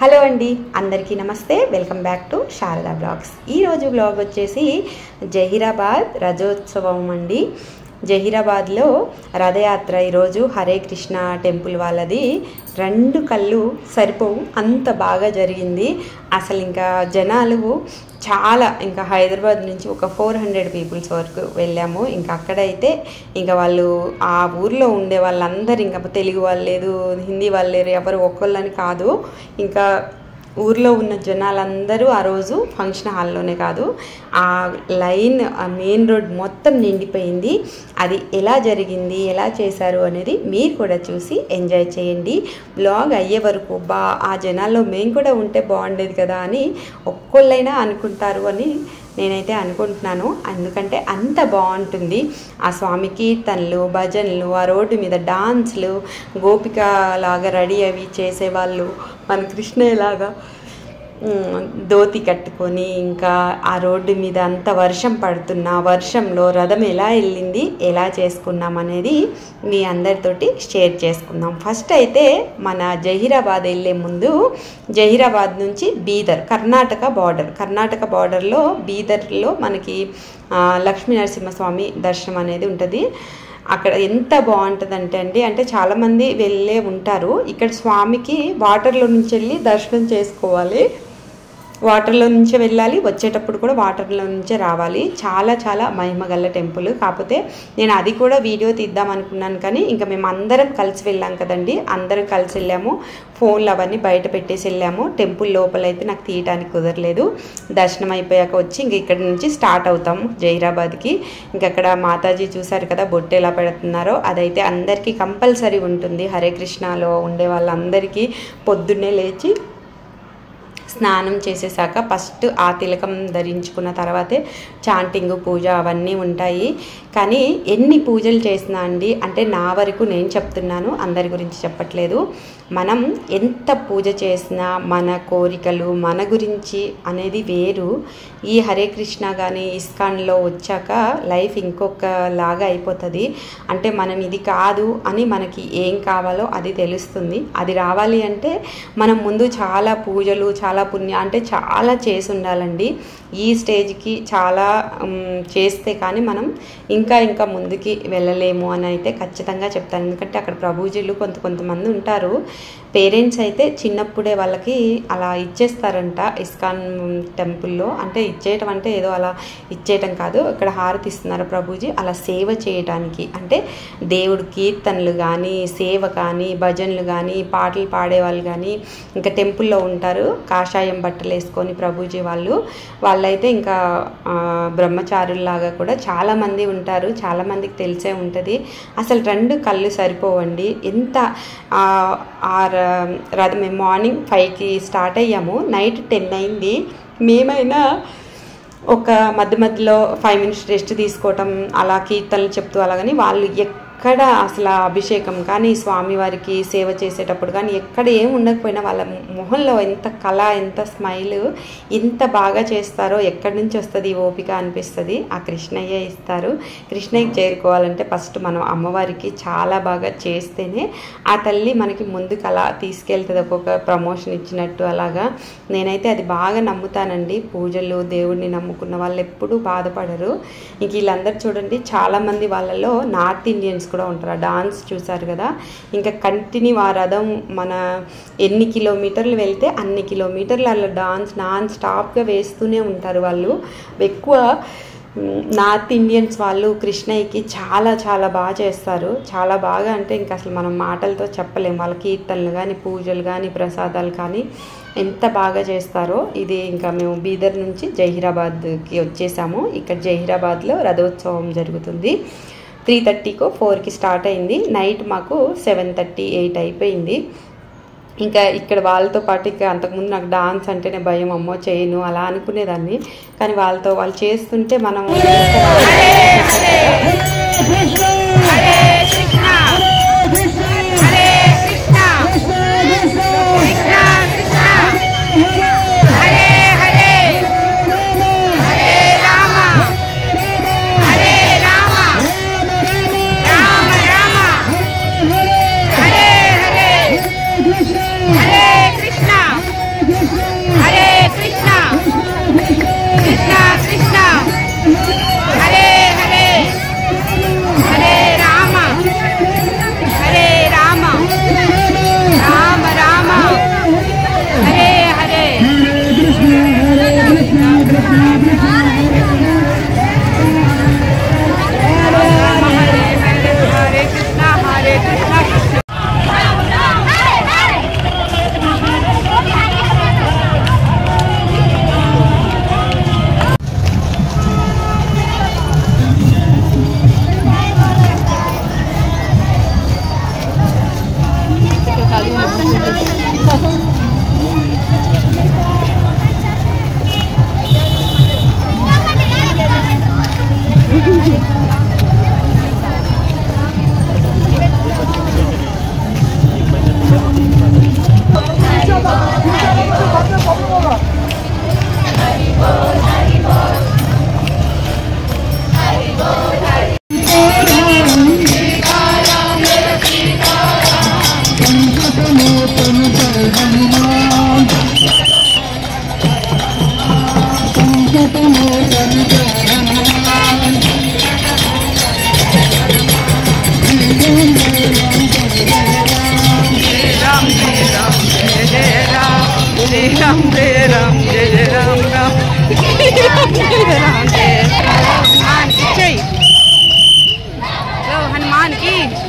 Hello అండి, అందరికీ నమస్తే. Welcome back to Sharada blogs. ఈరోజు బ్లాగ్ వచ్చేసి జహీరాబాద్ రథోత్సవం అండి. జహీరాబాద్లో రథయాత్ర ఈరోజు హరే కృష్ణ టెంపుల్ వాళ్ళది. 2 కళ్ళు సరిపోవు, అంత బాగా జరిగింది. అసలు ఇంకా జనాలు చాలా, ఇంకా హైదరాబాద్ నుంచి ఒక 400 పీపుల్స్ వరకు వెళ్ళాము. ఇంకా అక్కడైతే ఇంకా వాళ్ళు ఆ ఊర్లో ఉండే వాళ్ళందరూ, ఇంకా తెలుగు వాళ్ళు లేదు, హిందీ వాళ్ళు లేరు, ఎవరు ఒక్కళ్ళని కాదు, ఇంకా ఊర్లో ఉన్న జనాలందరూ ఆ రోజు ఫంక్షన్ హాల్లోనే కాదు, ఆ లైన్, ఆ మెయిన్ రోడ్ మొత్తం నిండిపోయింది. అది ఎలా జరిగింది, ఎలా చేశారు అనేది మీరు కూడా చూసి ఎంజాయ్ చేయండి. బ్లాగ్ అయ్యే వరకు ఆ జనాల్లో మేము కూడా ఉంటే బాగుండేది కదా అని ఒక్కళ్ళైనా అనుకుంటారు అని నేనైతే అనుకుంటున్నాను. ఎందుకంటే అంత బాగుంటుంది. ఆ స్వామి కీర్తనలు, భజనలు, ఆ రోడ్డు మీద డాన్స్లు, గోపిక లాగా రెడీ అవి చేసేవాళ్ళు, మన కృష్ణయ్యలాగా ధోతి కట్టుకొని, ఇంకా ఆ రోడ్డు మీద అంత వర్షం పడుతున్నా వర్షంలో రథం ఎలా వెళ్ళింది, ఎలా చేసుకున్నాం అనేది మీ అందరితోటి షేర్ చేసుకుందాం. ఫస్ట్ అయితే మన జహీరాబాద్ వెళ్ళే ముందు జహీరాబాద్ నుంచి బీదర్, కర్ణాటక బార్డర్లో బీదర్లో మనకి లక్ష్మీ నరసింహస్వామి దర్శనం అనేది ఉంటుంది. అక్కడ ఎంత బాగుంటుందంటే అంటే చాలామంది వెళ్ళే ఉంటారు. ఇక్కడ స్వామికి వాటర్లో నుంచి వెళ్ళి దర్శనం చేసుకోవాలి, వాటర్లో నుంచే వెళ్ళాలి, వచ్చేటప్పుడు కూడా వాటర్లో నుంచే రావాలి. చాలా చాలా మహిమగల టెంపుల్. కాకపోతే నేను అది కూడా వీడియో తీద్దాం అనుకున్నాను, కానీ ఇంకా మేము అందరం కలిసి వెళ్ళాం కదండి, అందరం కలిసి వెళ్ళాము. ఫోన్లు అవన్నీ బయట పెట్టేసి వెళ్ళాము. టెంపుల్ లోపలైతే నాకు తీయడానికి కుదరలేదు. దర్శనం అయిపోయాక వచ్చి ఇంక ఇక్కడ నుంచి స్టార్ట్ అవుతాము జహీరాబాద్కి. ఇంక అక్కడ మాతాజీ చూసారు కదా బొట్టు ఎలా పెడుతున్నారో, అదైతే అందరికీ కంపల్సరీ ఉంటుంది. హరే కృష్ణలో ఉండే వాళ్ళందరికీ పొద్దున్నే లేచి స్నానం చేసేసాక ఫస్ట్ ఆ తిలకం ధరించుకున్న తర్వాతే చాంటింగ్, పూజ అవన్నీ ఉంటాయి. కానీ ఎన్ని పూజలు చేసినా అండి, అంటే నా వరకు నేను చెప్తున్నాను, అందరి గురించి చెప్పట్లేదు, మనం ఎంత పూజ చేసినా మన కోరికలు మన గురించి అనేది వేరు. ఈ హరే కృష్ణ కానీ ఇస్కాన్లో వచ్చాక లైఫ్ ఇంకొకలాగా అయిపోతుంది. అంటే మనం ఇది కాదు అని మనకి ఏం కావాలో అది తెలుస్తుంది. అది రావాలి అంటే మనం ముందు చాలా పూజలు, చాలా పుణ్యం అంటే చాలా చేసి ఉండాలండి. ఈ స్టేజ్కి చాలా చేస్తే కానీ మనం ఇంకా ముందుకి వెళ్ళలేము అని అయితే ఖచ్చితంగా చెప్తాను. ఎందుకంటే అక్కడ ప్రభుజీలు కొంతమంది ఉంటారు, పేరెంట్స్ అయితే చిన్నప్పుడే వాళ్ళకి అలా ఇచ్చేస్తారంట ఇస్కాన్ టెంపుల్లో. అంటే ఇచ్చేయటం అంటే ఏదో అలా ఇచ్చేయటం కాదు, ఇక్కడ హారతి ఇస్తున్నారు ప్రభుజీ అలా సేవ చేయడానికి. అంటే దేవుడు కీర్తనలు కానీ, సేవ కానీ, భజనలు కానీ, పాటలు పాడేవాళ్ళు కానీ ఇంకా టెంపుల్లో ఉంటారు, కాషాయం బట్టలు వేసుకొని ప్రభుజీ వాళ్ళైతే ఇంకా బ్రహ్మచారుల్లాగా కూడా చాలామంది ఉంటారు. చాలామందికి తెలిసే ఉంటుంది. అసలు 2 కళ్ళు సరిపోవండి. ఎంత మేము మార్నింగ్ 5కి స్టార్ట్ అయ్యాము, నైట్ 10 అయింది. మేమైనా ఒక మధ్యలో 5 మినిట్స్ రెస్ట్ తీసుకోవటం, అలా కీర్తనలు చెప్తూ అలాగని వాళ్ళు ఎక్కడ అసలు అభిషేకం కానీ స్వామివారికి సేవ చేసేటప్పుడు కానీ ఎక్కడ ఏం ఉండకపోయినా వాళ్ళ మొహంలో ఎంత కళ, ఎంత స్మైల్, ఎంత బాగా చేస్తారో, ఎక్కడి నుంచి వస్తుంది ఓపిక అనిపిస్తుంది. ఆ కృష్ణయ్య ఇస్తారు. కృష్ణయ్యకి చేరుకోవాలంటే ఫస్ట్ మనం అమ్మవారికి చాలా బాగా చేస్తేనే ఆ తల్లి మనకి ముందుకు అలా తీసుకెళ్తుంది, ఒక్కొక్క ప్రమోషన్ ఇచ్చినట్టు. అలాగా నేనైతే అది బాగా నమ్ముతానండి. పూజలు, దేవుడిని నమ్ముకున్న వాళ్ళు ఎప్పుడూ బాధపడరు. ఇంక వీళ్ళందరూ చూడండి, చాలామంది వాళ్ళలో నార్త్ ఇండియన్స్ కూడా ఉంటారు. డాన్స్ చూసారు కదా, ఇంకా కంటిన్యూ ఆ రథం మన ఎన్ని కిలోమీటర్లు వెళ్తే అన్ని కిలోమీటర్లు అలా డాన్స్ నాన్ స్టాప్గా వేస్తూనే ఉంటారు. వాళ్ళు ఎక్కువ నార్త్ ఇండియన్స్ వాళ్ళు కృష్ణయ్యకి చాలా చాలా బాగా చేస్తారు. చాలా బాగా అంటే ఇంకా అసలు మనం మాటలతో చెప్పలేము. వాళ్ళ కీర్తనలు కానీ, పూజలు కానీ, ప్రసాదాలు కానీ ఎంత బాగా చేస్తారో. ఇది ఇంకా మేము బీదర్ నుంచి జహీరాబాద్కి వచ్చేసాము. ఇక్కడ జహీరాబాద్లో రథోత్సవం జరుగుతుంది. 3:30కో 4కి స్టార్ట్ అయింది. నైట్ మాకు 7:30, 8 అయిపోయింది. ఇంకా ఇక్కడ వాళ్ళతో పాటు ఇంకా అంతకుముందు నాకు డాన్స్ అంటేనే భయం, అమ్మో చేయను అలా అనుకునేదాన్ని. కానీ వాళ్ళు చేస్తుంటే మనం Hare Krishna, हनुमान की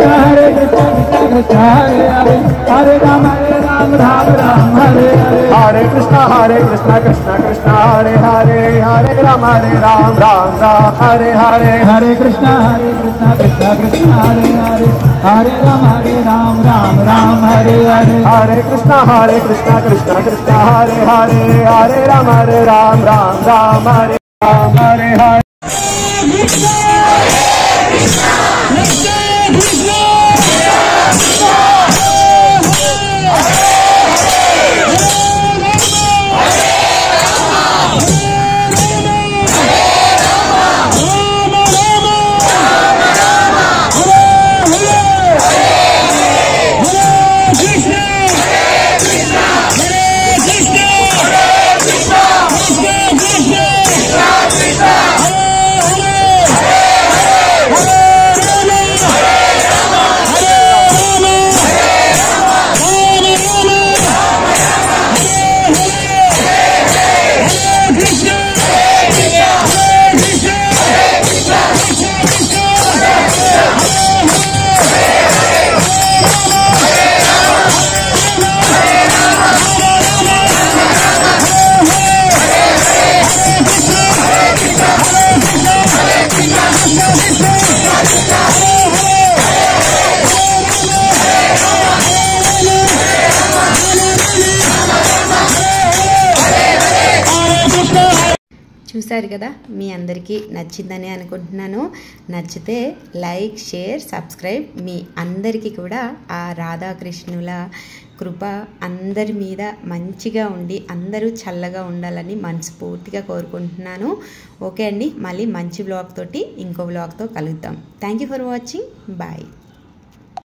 Hare Krishna Krishna Krishna Hare Hare Hare Ram Ram Ram Hare Hare Hare Krishna Krishna Krishna Hare Hare Hare Ram Ram Ram Hare Hare Hare Krishna Krishna Krishna Hare Hare Hare Ram Ram Hare Hare Hare Krishna Krishna Krishna Hare Hare Hare Ram Ram Hare Hare Hare చూశారు కదా, మీ అందరికీ నచ్చిందని అనుకుంటున్నాను. నచ్చితే like, share, subscribe. మీ అందరికీ కూడా ఆ రాధాకృష్ణుల కృప అందరి మీద మంచిగా ఉండి అందరూ చల్లగా ఉండాలని మనస్ఫూర్తిగా కోరుకుంటున్నాను. ఓకే అండి, మళ్ళీ మంచి వ్లాగ్ తోటి ఇంకో వ్లాగ్తో కలుద్దాం. Thank you for watching. Bye.